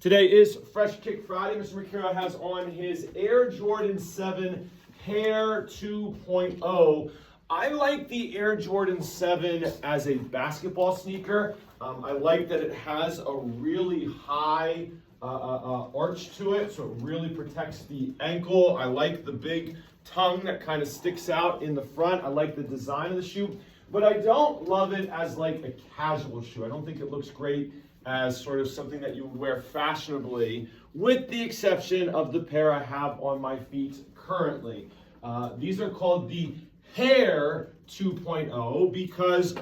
Today is Fresh Kick Friday. Mr. Mercurio has on his Air Jordan 7 Hare 2.0. I like the Air Jordan 7 as a basketball sneaker. I like that it has a really high arch to it, so it really protects the ankle. I like the big tongue that kind of sticks out in the front. I like the design of the shoe, but I don't love it as like a casual shoe. I don't think it looks great as sort of something that you would wear fashionably, with the exception of the pair I have on my feet currently. These are called the Hare 2.0 because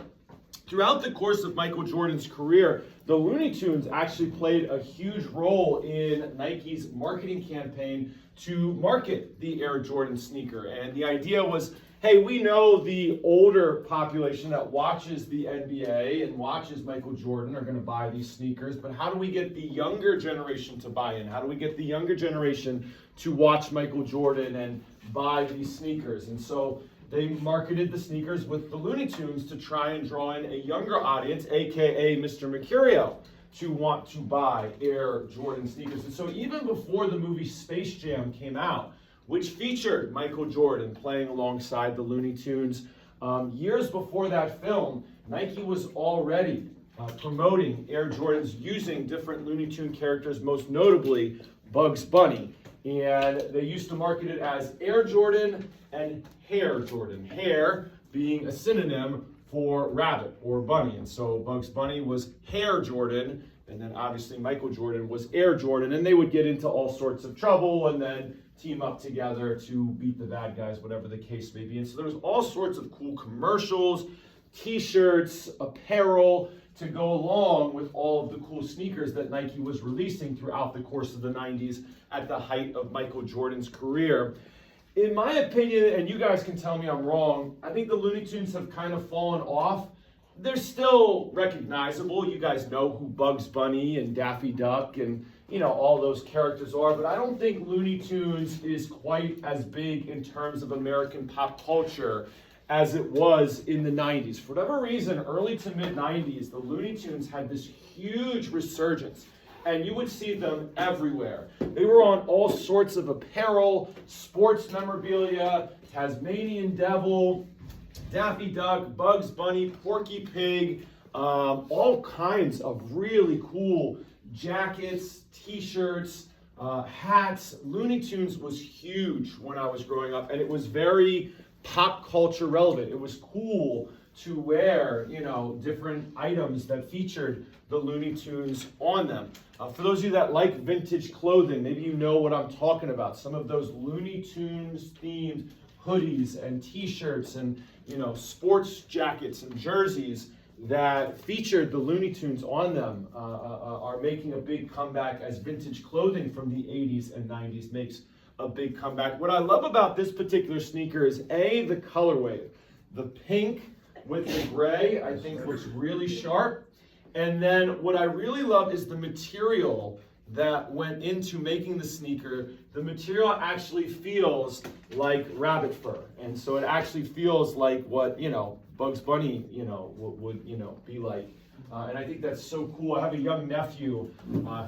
throughout the course of Michael Jordan's career, the Looney Tunes actually played a huge role in Nike's marketing campaign to market the Air Jordan sneaker. And the idea was, hey, we know the older population that watches the NBA and watches Michael Jordan are going to buy these sneakers, but how do we get the younger generation to buy in? How do we get the younger generation to watch Michael Jordan and buy these sneakers? And so they marketed the sneakers with the Looney Tunes to try and draw in a younger audience, aka Mr. Mercurio, to want to buy Air Jordan sneakers. And so even before the movie Space Jam came out, which featured Michael Jordan playing alongside the Looney Tunes, years before that film, Nike was already promoting Air Jordans using different Looney Tune characters, most notably Bugs Bunny. And they used to market it as Air Jordan and Hare Jordan. Hare being a synonym for rabbit or bunny. And so Bugs Bunny was Hare Jordan, and then obviously Michael Jordan was Air Jordan, and they would get into all sorts of trouble and then team up together to beat the bad guys, whatever the case may be. And so there was all sorts of cool commercials, t-shirts, apparel to go along with all of the cool sneakers that Nike was releasing throughout the course of the 90s at the height of Michael Jordan's career. In my opinion, and you guys can tell me I'm wrong, I think the Looney Tunes have kind of fallen off. They're still recognizable. You guys know who Bugs Bunny and Daffy Duck and all those characters are, but I don't think Looney Tunes is quite as big in terms of American pop culture as it was in the 90s. For whatever reason, early to mid 90s, the Looney Tunes had this huge resurgence, and you would see them everywhere. They were on all sorts of apparel, sports memorabilia, Tasmanian Devil, Daffy Duck, Bugs Bunny, Porky Pig, all kinds of really cool jackets, t-shirts, hats. Looney Tunes was huge when I was growing up, and it was very pop culture relevant. It was cool to wear, different items that featured the Looney Tunes on them. For those of you that like vintage clothing, maybe you know what I'm talking about. Some of those Looney Tunes themed hoodies and t-shirts and, sports jackets and jerseys that featured the Looney Tunes on them are making a big comeback as vintage clothing from the 80s and 90s makes a big comeback. What I love about this particular sneaker is the colorway. The pink with the gray, I think looks really sharp. And then what I really love is the material that went into making the sneaker. The material actually feels like rabbit fur. And so it actually feels like what, Bugs Bunny, would be like. And I think that's so cool. I have a young nephew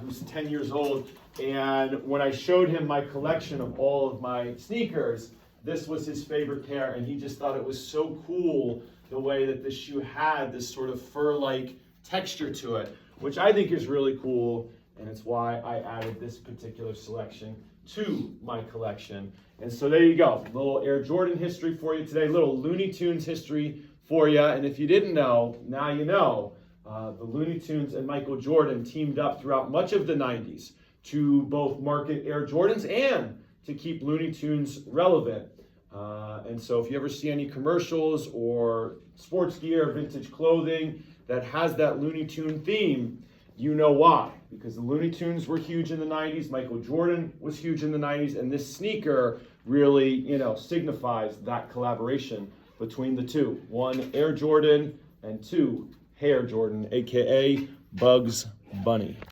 who's 10 years old, and when I showed him my collection of all of my sneakers, this was his favorite pair, and he just thought it was so cool the way that the shoe had this sort of fur-like texture to it, which I think is really cool, and it's why I added this particular selection to my collection. And so there you go, a little Air Jordan history for you today, little Looney Tunes history for you, and if you didn't know, now you know. The Looney Tunes and Michael Jordan teamed up throughout much of the 90s to both market Air Jordans and to keep Looney Tunes relevant. And so if you ever see any commercials or sports gear, vintage clothing that has that Looney Tune theme, you know why. Because the Looney Tunes were huge in the 90s, Michael Jordan was huge in the 90s, and this sneaker really, signifies that collaboration between the two. One, Air Jordan, and two, Hare Jordan, aka Bugs Bunny.